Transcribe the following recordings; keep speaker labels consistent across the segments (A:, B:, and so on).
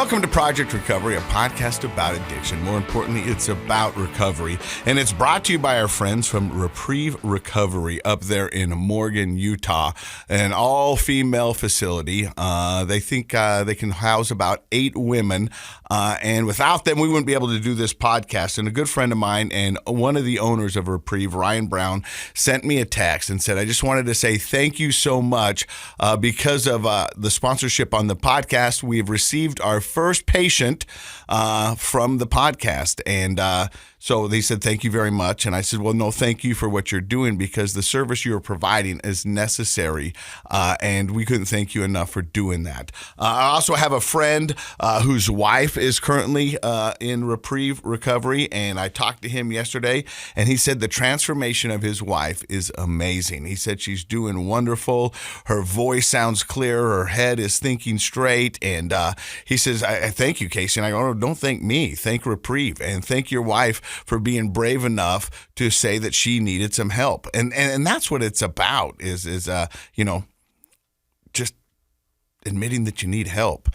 A: Welcome to Project Recovery, a podcast about addiction. More importantly, it's about recovery. And it's brought to you by our friends from Reprieve Recovery up there in Morgan, Utah, an all-female facility. They think they can house about 8 women. And without them, we wouldn't be able to do this podcast. And a good friend of mine and one of the owners of Reprieve, Ryan Brown, sent me a text and said, I just wanted to say thank you so much because of the sponsorship on the podcast. We've received our first patient from the podcast. And so they said, thank you very much. And I said, well, no, thank you for what you're doing because the service you're providing is necessary. And we couldn't thank you enough for doing that. I also have a friend whose wife is currently in Reprieve Recovery. And I talked to him yesterday and he said the transformation of his wife is amazing. He said she's doing wonderful. Her voice sounds clear. Her head is thinking straight. And he says, I thank you, Casey. And I go, oh, don't thank me. Thank Reprieve and thank your wife for being brave enough to say that she needed some help. And that's what it's about is just admitting that you need help.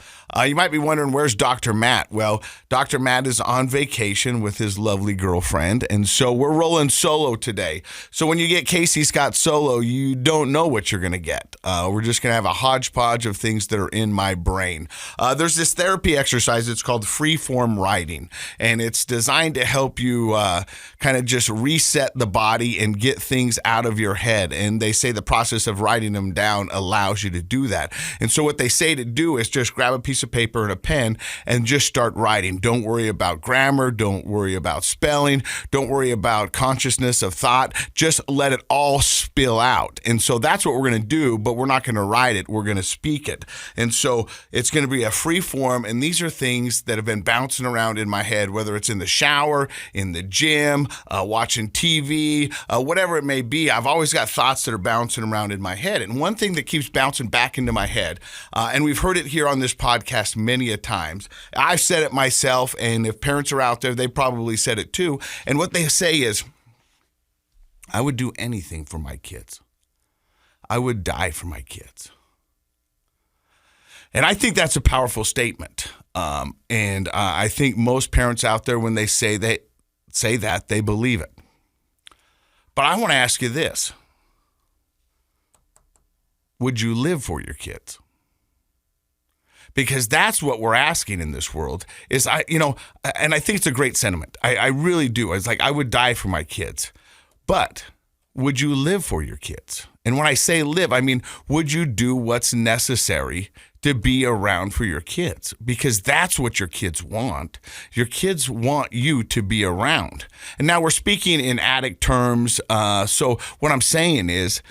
A: You might be wondering, where's Dr. Matt? Well, Dr. Matt is on vacation with his lovely girlfriend, and so we're rolling solo today. So when you get Casey Scott solo, you don't know what you're going to get. We're just going to have a hodgepodge of things that are in my brain. There's this therapy exercise. It's called free-form writing, and it's designed to help you kind of just reset the body and get things out of your head. And they say the process of writing them down allows you to do that. And so what they say to do is just grab a piece of paper and a pen and just start writing. Don't worry about grammar. Don't worry about spelling. Don't worry about consciousness of thought. Just let it all spill out. And so that's what we're going to do, but we're not going to write it. We're going to speak it. And so it's going to be a free form. And these are things that have been bouncing around in my head, whether it's in the shower, in the gym, watching TV, whatever it may be. I've always got thoughts that are bouncing around in my head. And one thing that keeps bouncing back into my head, and we've heard it here on this podcast many a times. I've said it myself, and if parents are out there, they probably said it too. And what they say is, I would do anything for my kids. I would die for my kids. And I think that's a powerful statement. And I think most parents out there, when they say that, they believe it. But I want to ask you this. Would you live for your kids? Because that's what we're asking in this world is, and I think it's a great sentiment. I really do. It's like, I would die for my kids. But would you live for your kids? And when I say live, I mean, would you do what's necessary to be around for your kids? Because that's what your kids want. Your kids want you to be around. And now we're speaking in addict terms. So what I'm saying is,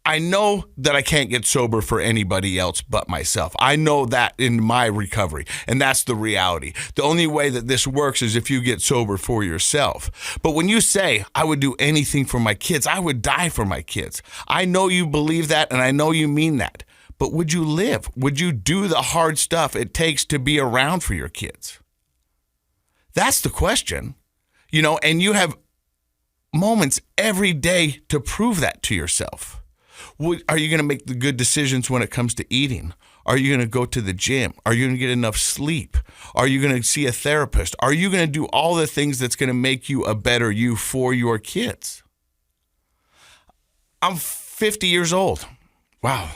A: I know that I can't get sober for anybody else but myself. I know that in my recovery, and that's the reality. The only way that this works is if you get sober for yourself. But when you say, I would do anything for my kids, I would die for my kids. I know you believe that, and I know you mean that. But would you live? Would you do the hard stuff it takes to be around for your kids? That's the question. And you have moments every day to prove that to yourself. Are you going to make the good decisions when it comes to eating? Are you going to go to the gym? Are you going to get enough sleep? Are you going to see a therapist? Are you going to do all the things that's going to make you a better you for your kids? I'm 50 years old. Wow.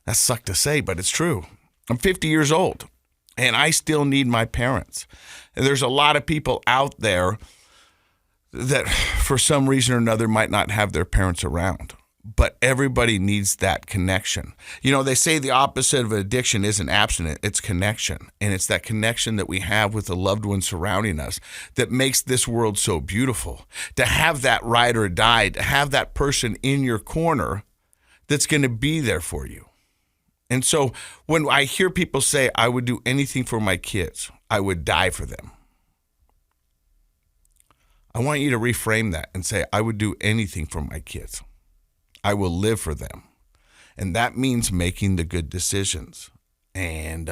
A: That sucks to say, but it's true. I'm 50 years old, and I still need my parents. And there's a lot of people out there that for some reason or another might not have their parents around. But everybody needs that connection. They say the opposite of addiction isn't abstinence, it's connection. And it's that connection that we have with the loved ones surrounding us that makes this world so beautiful. To have that ride or die, to have that person in your corner that's going to be there for you. And so when I hear people say, I would do anything for my kids, I would die for them. I want you to reframe that and say, I would do anything for my kids. I will live for them. And that means making the good decisions. And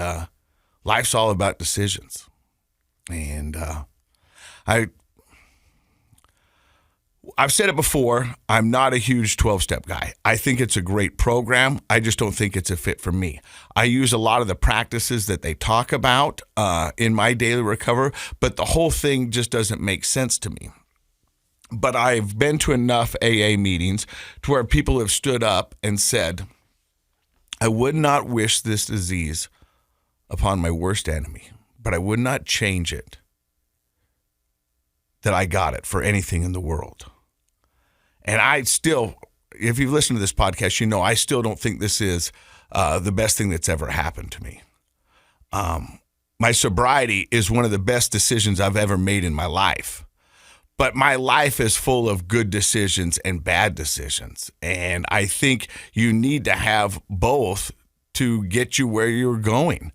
A: life's all about decisions. And I I've said it before, I'm not a huge 12-step guy. I think it's a great program. I just don't think it's a fit for me. I use a lot of the practices that they talk about in my daily recovery, but the whole thing just doesn't make sense to me. But I've been to enough AA meetings to where people have stood up and said, I would not wish this disease upon my worst enemy, but I would not change it that I got it for anything in the world. And I still, if you've listened to this podcast, you know I still don't think this is the best thing that's ever happened to me. My sobriety is one of the best decisions I've ever made in my life. But my life is full of good decisions and bad decisions. And I think you need to have both to get you where you're going.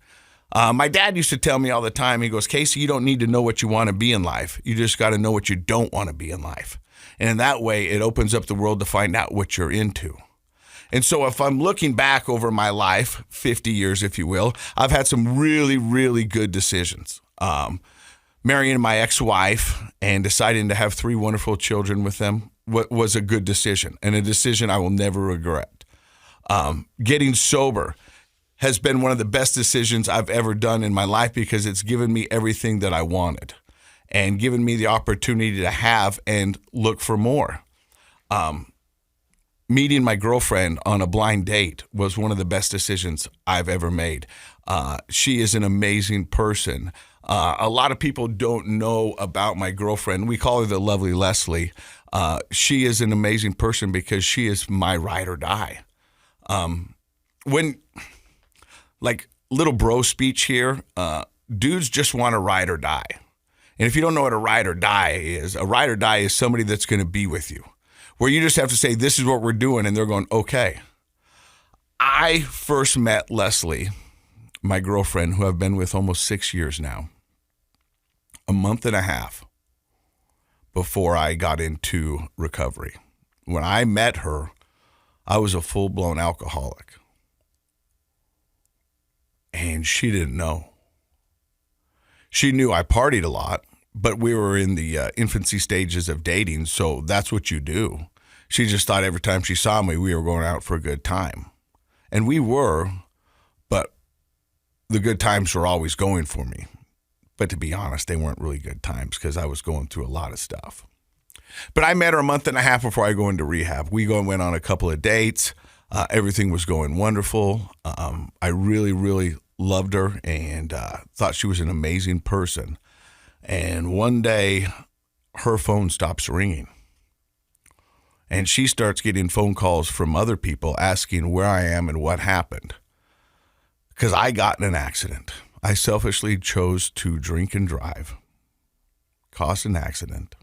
A: My dad used to tell me all the time, he goes, Casey, you don't need to know what you want to be in life. You just got to know what you don't want to be in life. And in that way, it opens up the world to find out what you're into. And so if I'm looking back over my life, 50 years, if you will, I've had some really, really good decisions. Marrying my ex-wife and deciding to have 3 wonderful children with them was a good decision, and a decision I will never regret. Getting sober has been one of the best decisions I've ever done in my life because it's given me everything that I wanted and given me the opportunity to have and look for more. Meeting my girlfriend on a blind date was one of the best decisions I've ever made. She is an amazing person. A lot of people don't know about my girlfriend. We call her the lovely Leslie. She is an amazing person because she is my ride or die. When, like, little bro speech here, dudes just want to ride or die. And if you don't know what a ride or die is somebody that's going to be with you, where you just have to say, this is what we're doing, and they're going, okay. I first met Leslie, my girlfriend, who I've been with almost 6 years now, a month and a half before I got into recovery. When I met her, I was a full-blown alcoholic. And she didn't know. She knew I partied a lot, but we were in the infancy stages of dating, so that's what you do. She just thought every time she saw me, we were going out for a good time. And we were, but the good times were always going for me. But to be honest, they weren't really good times because I was going through a lot of stuff. But I met her a month and a half before I go into rehab. We went on a couple of dates. Everything was going wonderful. I really, really loved her and thought she was an amazing person. And one day, her phone stops ringing. And she starts getting phone calls from other people asking where I am and what happened. Because I got in an accident. I selfishly chose to drink and drive, caused an accident,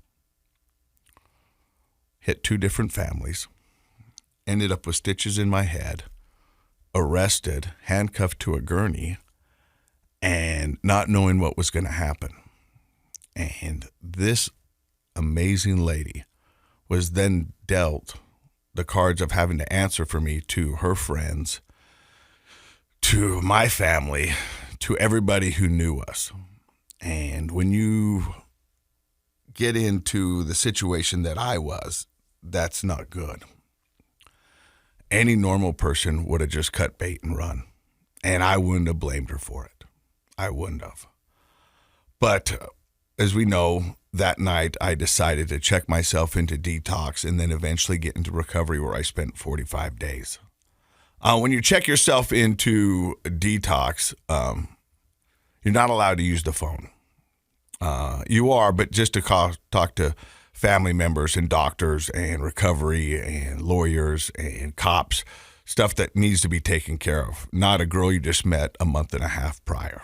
A: hit 2 different families, ended up with stitches in my head, arrested, handcuffed to a gurney, and not knowing what was going to happen. And this amazing lady was then dealt the cards of having to answer for me to her friends, to my family, to everybody who knew us. And when you get into the situation that I was, that's not good. Any normal person would have just cut bait and run. And I wouldn't have blamed her for it. I wouldn't have. But as we know, that night I decided to check myself into detox and then eventually get into recovery, where I spent 45 days. When you check yourself into detox, you're not allowed to use the phone. You are, but just to talk to family members and doctors and recovery and lawyers and cops, stuff that needs to be taken care of, not a girl you just met a month and a half prior.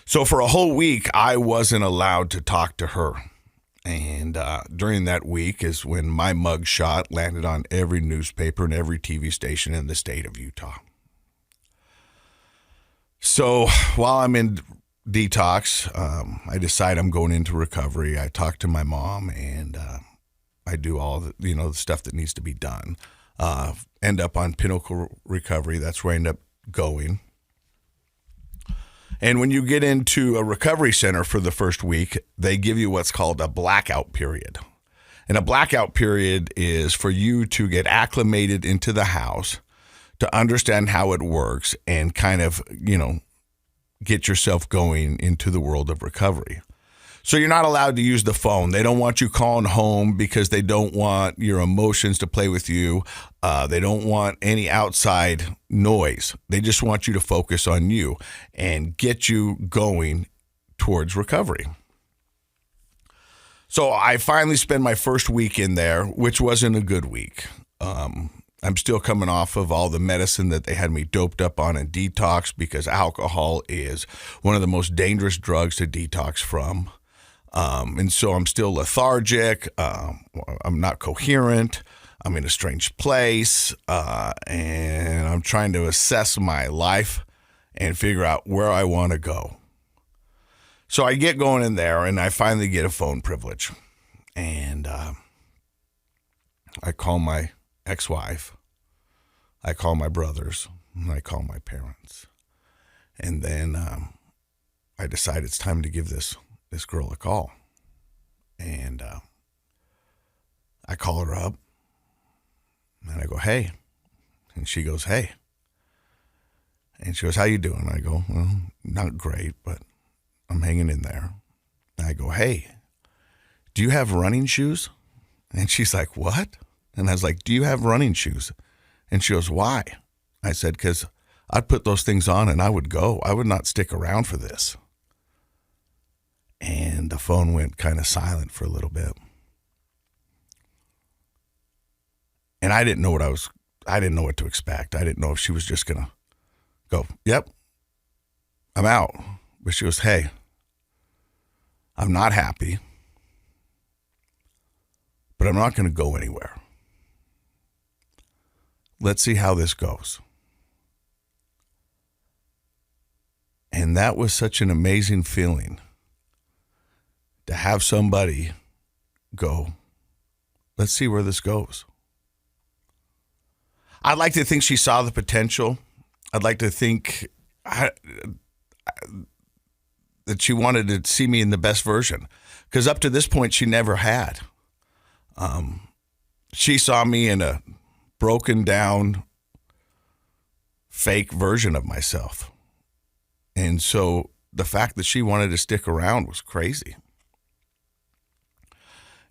A: So for a whole week, I wasn't allowed to talk to her. And during that week is when my mug shot landed on every newspaper and every TV station in the state of Utah. So while I'm in detox, I decide I'm going into recovery. I talk to my mom, and I do all the stuff that needs to be done. End up on Pinnacle Recovery. That's where I end up going. And when you get into a recovery center for the first week, they give you what's called a blackout period. And a blackout period is for you to get acclimated into the house, to understand how it works, and kind of, get yourself going into the world of recovery. So you're not allowed to use the phone. They don't want you calling home because they don't want your emotions to play with you. They don't want any outside noise. They just want you to focus on you and get you going towards recovery. So I finally spent my first week in there, which wasn't a good week. I'm still coming off of all the medicine that they had me doped up on in detox, because alcohol is one of the most dangerous drugs to detox from. And so I'm still lethargic. I'm not coherent. I'm in a strange place. And I'm trying to assess my life and figure out where I want to go. So I get going in there, and I finally get a phone privilege. And I call my ex-wife, I call my brothers, and I call my parents. And then I decide it's time to give this girl a call. And I call her up, and I go, hey. And she goes, hey. And she goes, how you doing? I go, well, not great, but I'm hanging in there. And I go, hey, do you have running shoes? And she's like, what? And I was like, do you have running shoes? And she goes, why? I said, because I'd put those things on and I would go. I would not stick around for this. And the phone went kind of silent for a little bit. And I didn't know what to expect. I didn't know if she was just going to go, yep, I'm out. But she goes, hey, I'm not happy, but I'm not going to go anywhere. Let's see how this goes. And that was such an amazing feeling to have somebody go, let's see where this goes. I'd like to think she saw the potential. I'd like to think that she wanted to see me in the best version, because up to this point, she never had. She saw me in a broken down, fake version of myself. And so the fact that she wanted to stick around was crazy.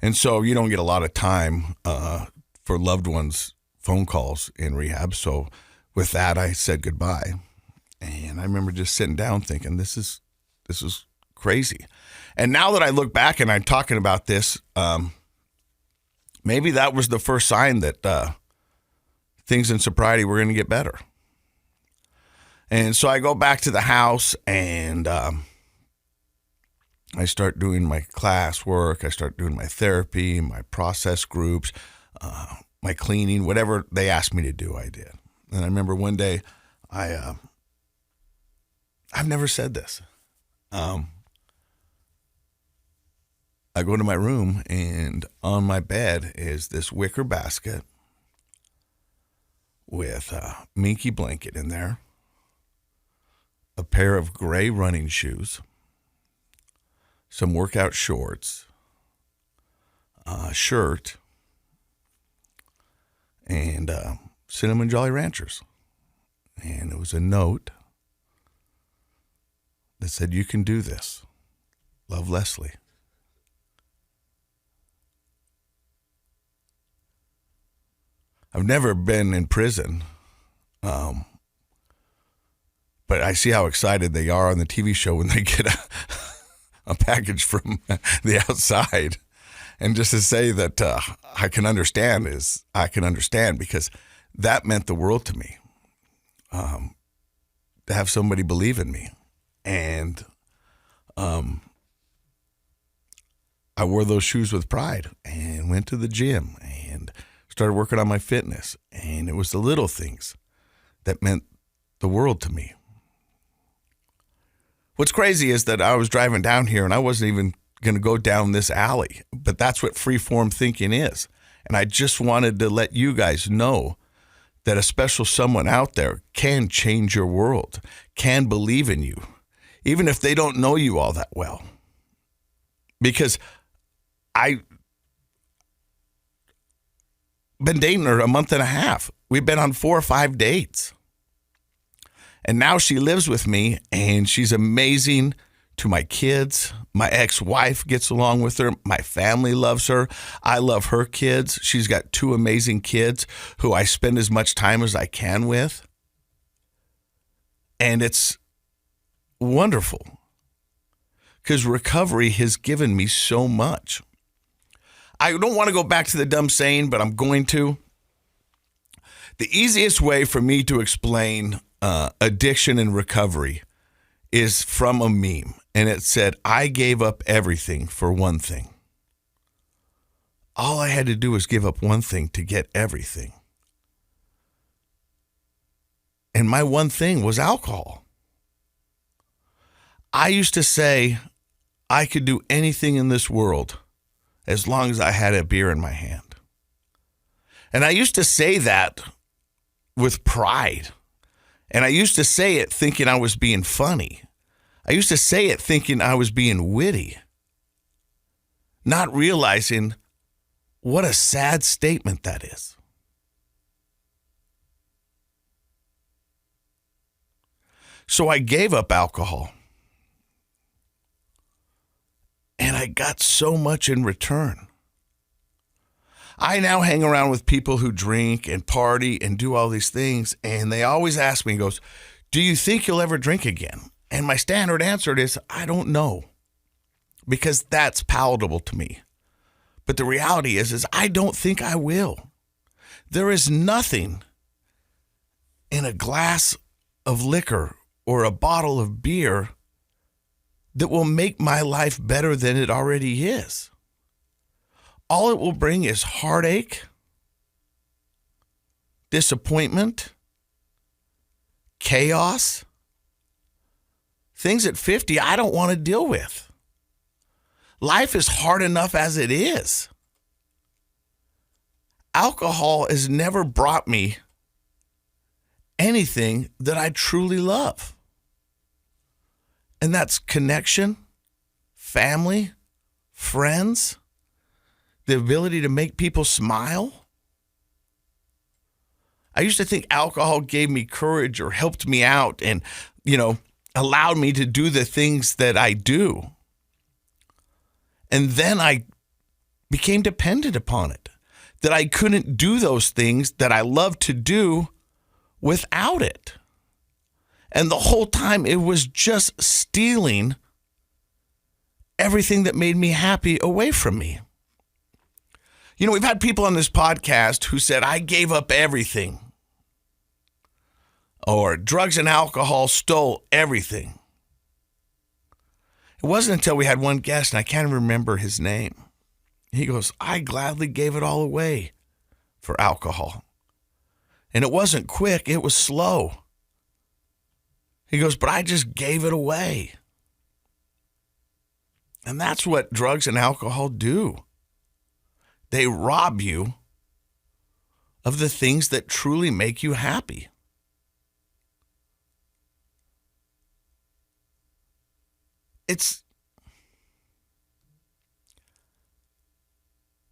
A: And so you don't get a lot of time for loved ones' phone calls in rehab. So with that, I said goodbye. And I remember just sitting down thinking, this is crazy. And now that I look back and I'm talking about this, maybe that was the first sign that things in sobriety were going to get better. And so I go back to the house, and I start doing my class work. I start doing my therapy, my process groups, my cleaning, whatever they asked me to do, I did. And I remember one day, I've never said this. I go to my room, and on my bed is this wicker basket with a minky blanket in there, a pair of gray running shoes, some workout shorts, a shirt, and Cinnamon Jolly Ranchers. And it was a note that said, "You can do this. Love, Leslie." I've never been in prison, but I see how excited they are on the TV show when they get a package from the outside. And just to say that I can understand because that meant the world to me, to have somebody believe in me. And I wore those shoes with pride and went to the gym and started working on my fitness. And it was the little things that meant the world to me. What's crazy is that I was driving down here and I wasn't even going to go down this alley, but that's what freeform thinking is. And I just wanted to let you guys know that a special someone out there can change your world, can believe in you, even if they don't know you all that well. Because been dating her a month and a half. We've been on 4 or 5 dates. And now she lives with me, and she's amazing to my kids. My ex-wife gets along with her. My family loves her. I love her kids. She's got 2 amazing kids who I spend as much time as I can with. And it's wonderful because recovery has given me so much. I don't want to go back to the dumb saying, but I'm going to. The easiest way for me to explain addiction and recovery is from a meme. And it said, I gave up everything for one thing. All I had to do was give up one thing to get everything. And my one thing was alcohol. I used to say I could do anything in this world as long as I had a beer in my hand. And I used to say that with pride. And I used to say it thinking I was being funny. I used to say it thinking I was being witty, not realizing what a sad statement that is. So I gave up alcohol. And I got so much in return. I now hang around with people who drink and party and do all these things, and they always ask me, goes, do you think you'll ever drink again? And my standard answer is, I don't know, because that's palatable to me. But the reality is I don't think I will. There is nothing in a glass of liquor or a bottle of beer that will make my life better than it already is. All it will bring is heartache, disappointment, chaos, things at 50 I don't want to deal with. Life is hard enough as it is. Alcohol has never brought me anything that I truly love. And that's connection, family, friends, the ability to make people smile. I used to think alcohol gave me courage or helped me out and, allowed me to do the things that I do. And then I became dependent upon it, that I couldn't do those things that I love to do without it. And the whole time it was just stealing everything that made me happy away from me. We've had people on this podcast who said, I gave up everything. Or drugs and alcohol stole everything. It wasn't until we had one guest, and I can't remember his name. He goes, I gladly gave it all away for alcohol. And it wasn't quick, it was slow. He goes, but I just gave it away. And that's what drugs and alcohol do. They rob you of the things that truly make you happy.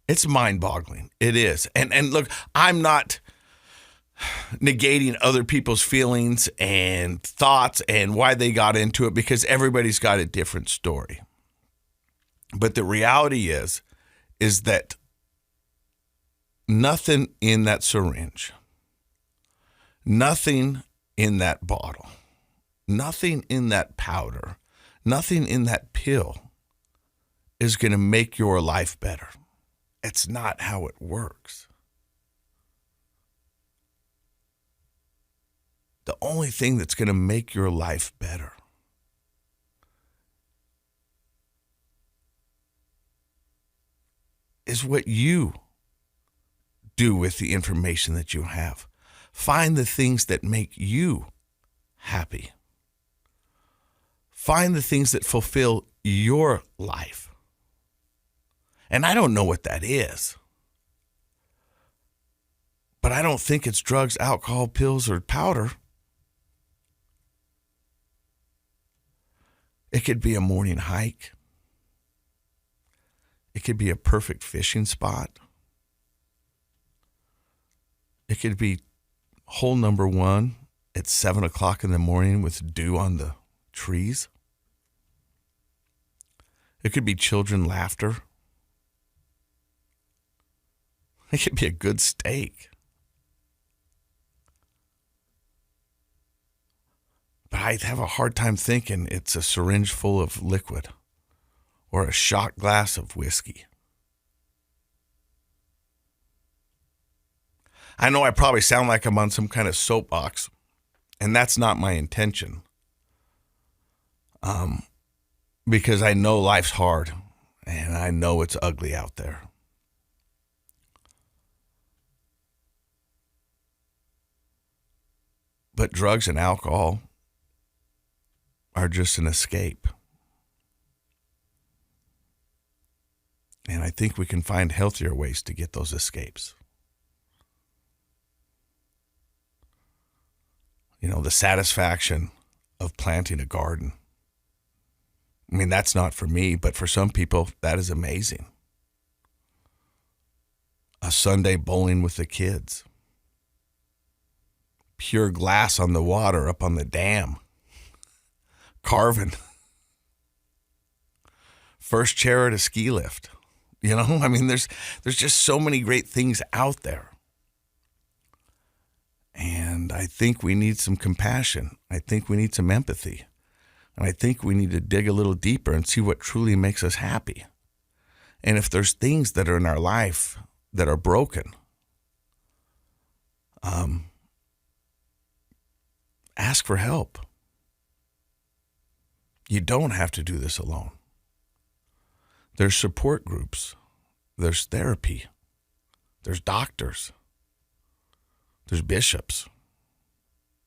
A: It's mind-boggling. It is. And look, I'm not negating other people's feelings and thoughts and why they got into it, because everybody's got a different story. But the reality is that nothing in that syringe, nothing in that bottle, nothing in that powder, nothing in that pill is going to make your life better. It's not how it works. The only thing that's going to make your life better is what you do with the information that you have. Find the things that make you happy. Find the things that fulfill your life. And I don't know what that is. But I don't think it's drugs, alcohol, pills, or powder. It could be a morning hike. It could be a perfect fishing spot. It could be hole number 1 at 7 o'clock in the morning with dew on the trees. It could be children laughter. It could be a good steak. But I have a hard time thinking it's a syringe full of liquid or a shot glass of whiskey. I know I probably sound like I'm on some kind of soapbox, and that's not my intention. Because I know life's hard, and I know it's ugly out there. But drugs and alcohol are just an escape. And I think we can find healthier ways to get those escapes. You know, the satisfaction of planting a garden. I mean, that's not for me, but for some people, that is amazing. A Sunday bowling with the kids. Pure glass on the water up on the dam. Carving. First chair at a ski lift. You know, I mean, there's just so many great things out there. And I think we need some compassion. I think we need some empathy. And I think we need to dig a little deeper and see what truly makes us happy. And if there's things that are in our life that are broken, ask for help. You don't have to do this alone. There's support groups. There's therapy. There's doctors. There's bishops.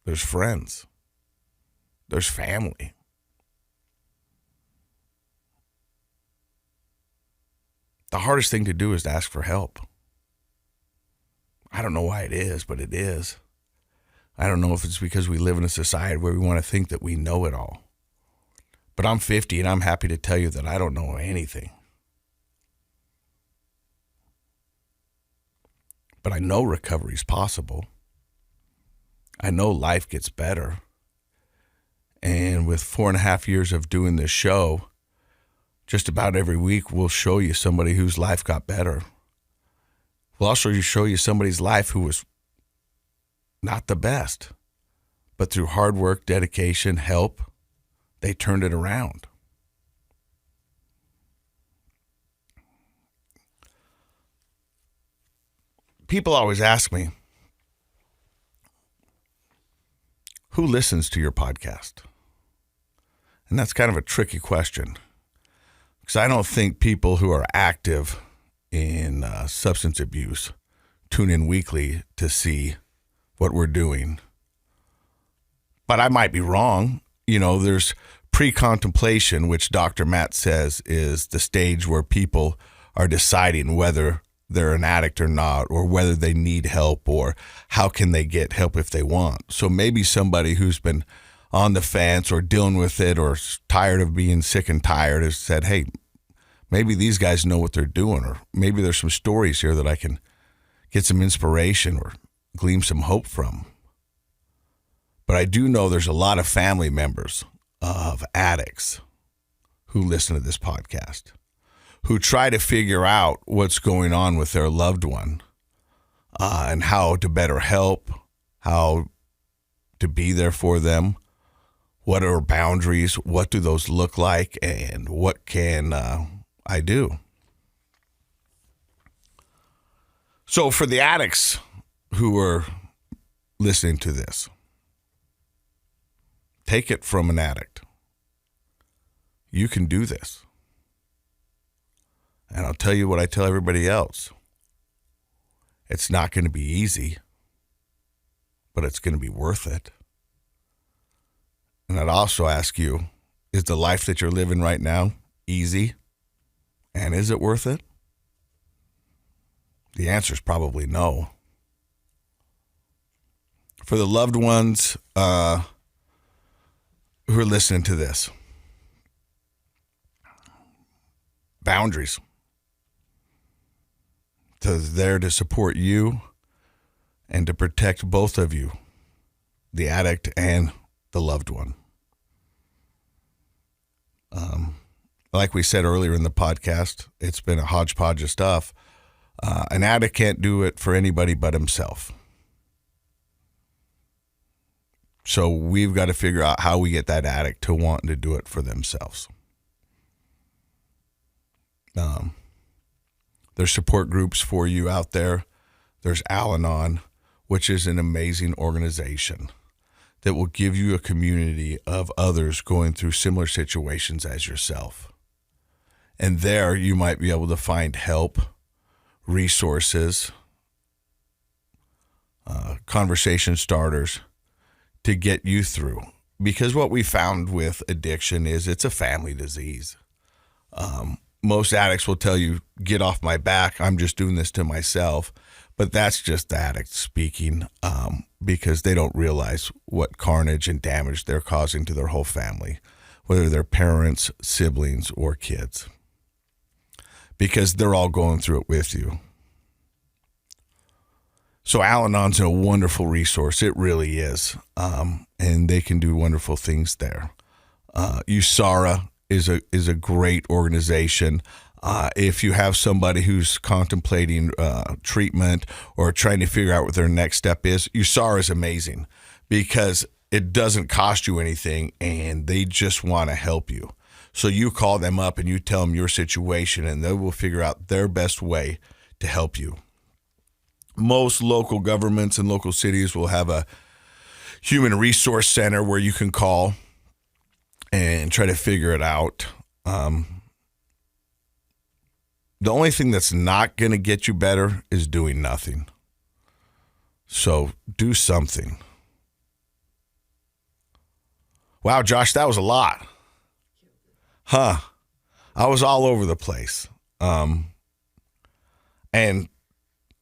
A: There's friends. There's family. The hardest thing to do is to ask for help. I don't know why it is, but it is. I don't know if it's because we live in a society where we want to think that we know it all. But I'm 50 and I'm happy to tell you that I don't know anything. But I know recovery is possible. I know life gets better. And with 4.5 years of doing this show, just about every week we'll show you somebody whose life got better. We'll also show you somebody's life who was not the best, but through hard work, dedication, help, they turned it around. People always ask me, who listens to your podcast? And that's kind of a tricky question, because I don't think people who are active in substance abuse tune in weekly to see what we're doing. But I might be wrong. You know, there's pre-contemplation, which Dr. Matt says is the stage where people are deciding whether they're an addict or not, or whether they need help, or how can they get help if they want. So maybe somebody who's been on the fence or dealing with it or tired of being sick and tired has said, hey, maybe these guys know what they're doing, or maybe there's some stories here that I can get some inspiration or glean some hope from. But I do know there's a lot of family members of addicts who listen to this podcast, who try to figure out what's going on with their loved one and how to better help, how to be there for them, what are boundaries, what do those look like, and what can I do? So for the addicts who are listening to this, take it from an addict. You can do this. And I'll tell you what I tell everybody else. It's not going to be easy, but it's going to be worth it. And I'd also ask you, is the life that you're living right now easy? And is it worth it? The answer is probably no. For the loved ones who are listening to this, boundaries. They're there to support you and to protect both of you, the addict and the loved one. Like we said earlier in the podcast, it's been a hodgepodge of stuff. An addict can't do it for anybody but himself. So we've got to figure out how we get that addict to wanting to do it for themselves. There's support groups for you out there. There's Al-Anon, which is an amazing organization that will give you a community of others going through similar situations as yourself. And there you might be able to find help, resources, conversation starters to get you through. Because what we found with addiction is it's a family disease. Most addicts will tell you, get off my back, I'm just doing this to myself. But that's just the addict speaking, because they don't realize what carnage and damage they're causing to their whole family, whether they're parents, siblings, or kids, because they're all going through it with you. So Al-Anon's a wonderful resource. It really is. And they can do wonderful things there. USARA is a great organization. If you have somebody who's contemplating treatment or trying to figure out what their next step is, USARA is amazing because it doesn't cost you anything and they just want to help you. So you call them up and you tell them your situation and they will figure out their best way to help you. Most local governments and local cities will have a human resource center where you can call and try to figure it out. The only thing that's not going to get you better is doing nothing. So do something. Wow, Josh, that was a lot. I was all over the place. And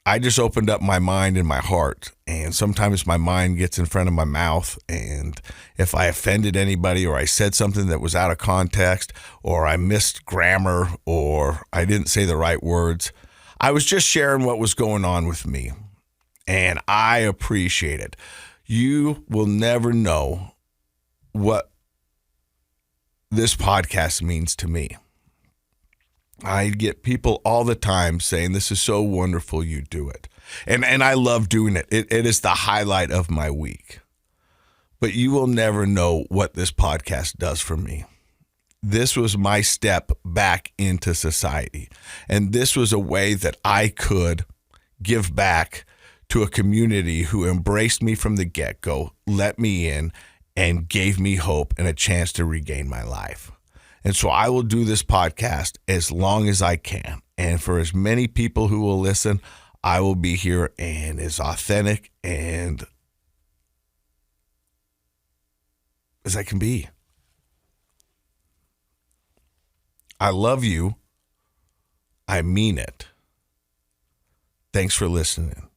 A: I just opened up my mind and my heart. And sometimes my mind gets in front of my mouth. And if I offended anybody or I said something that was out of context or I missed grammar or I didn't say the right words, I was just sharing what was going on with me. And I appreciate it. You will never know what this podcast means to me. I get people all the time saying, this is so wonderful you do it. And I love doing it. It is the highlight of my week. But you will never know what this podcast does for me. This was my step back into society. And this was a way that I could give back to a community who embraced me from the get-go, let me in, and gave me hope and a chance to regain my life. And so I will do this podcast as long as I can. And for as many people who will listen, I will be here and as authentic and as I can be. I love you. I mean it. Thanks for listening.